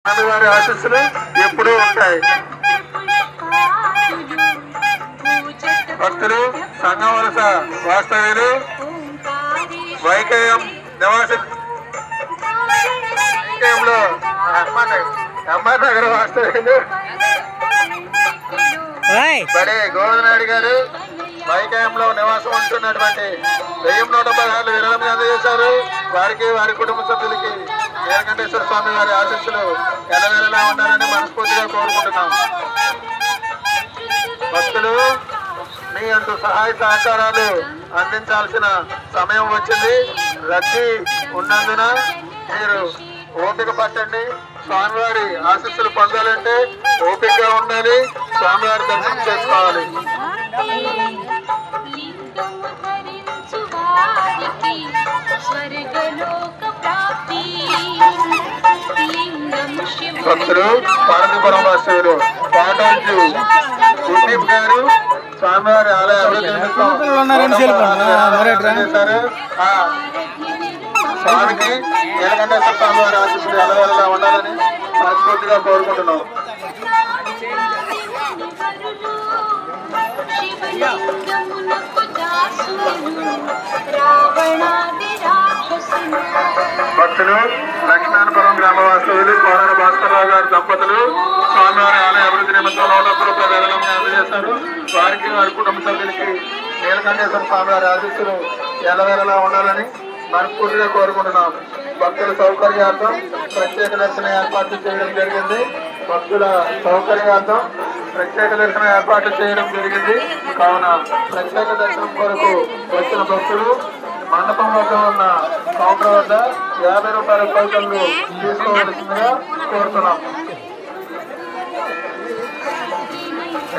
స్వామివారి ఆశీస్సులు ఎప్పుడూ ఉంటాయి. భక్తులు సంఘం వలస వాస్తవ్యులు వైకయం వైకయంలో ఎంఆర్ నగర్ వాస్తవ్యులు బడే గోవిందనాయుడు గారు వైకయంలో నివాసం ఉంటున్నటువంటి 1116 విరాళం అందజేశారు. వారికి వారి కుటుంబ సభ్యులకి నీలకంఠేశ్వర స్వామి వారి ఆశీస్సులు ఎలవేళలా ఉండాలని మనస్ఫూర్తిగా కోరుకుంటున్నాం. భక్తులు మీ అందు సహాయ సహకారాలు అందించాల్సిన సమయం వచ్చింది. రద్దీ ఉన్నందున మీరు ఓపిక పట్టండి. స్వామివారి ఆశీస్సులు పొందాలంటే ఓపికగా ఉండాలి. స్వామివారి దర్శనం చేసుకోవాలి. భక్తులు పార్వతీపురం వాస్తవులు పాటాజు గుండీప్ గారు స్వామివారి ఆలయ అభివృద్ధి స్వామికి నీలకంఠేశ్వర స్వామివారి ఆశీస్సులు ఎలవేళలా ఉండాలని మనస్ఫూర్తిగా కోరుకుంటున్నాం. భక్తులు లక్ష్మీనారాయణపురం గ్రామ వాస్తవులు కోరాడ భాస్కర్రావు గారి దంపతులు స్వామివారి ఆలయ అభివృద్ధి నిమిత్తం 100 రూపాయల విరాళం అందజేశారు. వారికి వారి కుటుంబ సభ్యులకి నీలకంఠేశ్వర స్వామివారి ఆశీస్సులు ఎలవేళలా ఉండాలని మనస్ఫూర్తిగా కోరుకుంటున్నాం. భక్తుల సౌకర్యార్థం ప్రత్యేక దర్శన ఏర్పాట్లు చేయడం జరిగింది. భక్తుల సౌకర్యార్థం ప్రత్యేక దర్శన ఏర్పాట్లు చేయడం జరిగింది. కావున ప్రత్యేక దర్శనం కొరకు వచ్చిన భక్తులు మండపం వద్ద ఉన్న కౌంటర్ వద్ద 50 రూపాయల టోకన్లు తీసుకోవలసిందిగా కోరుతున్నాం.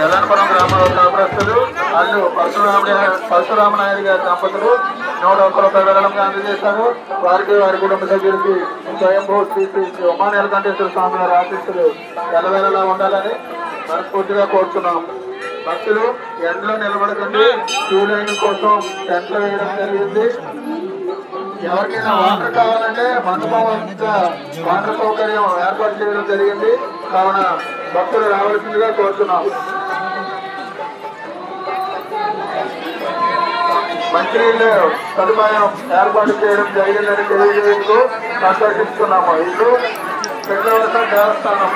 ఎల్లానపురం గ్రామంలో కాపురస్తులు అల్లు పరశురామనాయుడు గారి దంపతులు 101 రూపాయల విరాళంగా అందజేశారు. వారికి వారి కుటుంబ సభ్యులకి స్వయంభూ శ్రీ ఉమా నీలకంఠేశ్వర స్వామి వారి ఆశీస్సులు ఎలవేళలా ఉండాలని మనస్ఫూర్తిగా కోరుతున్నాం. భక్తులు ఎండలో నిలబడకండి. క్యూ లైన్ కోసం టెంట్లు వేయడం జరిగింది. ఎవరికైనా వాటర్ కావాలంటే మండపం వాటర్ సౌకర్యం ఏర్పాటు చేయడం జరిగింది. కావున భక్తులు రావాల్సిందిగా కోరుతున్నాం. మంచినీళ్ళు సదుపాయం ఏర్పాటు చేయడం జరిగిందని తెలియజేస్తూ సంతోషిస్తున్నాము. ఇల్లు పెద్దవలస దేవస్థానం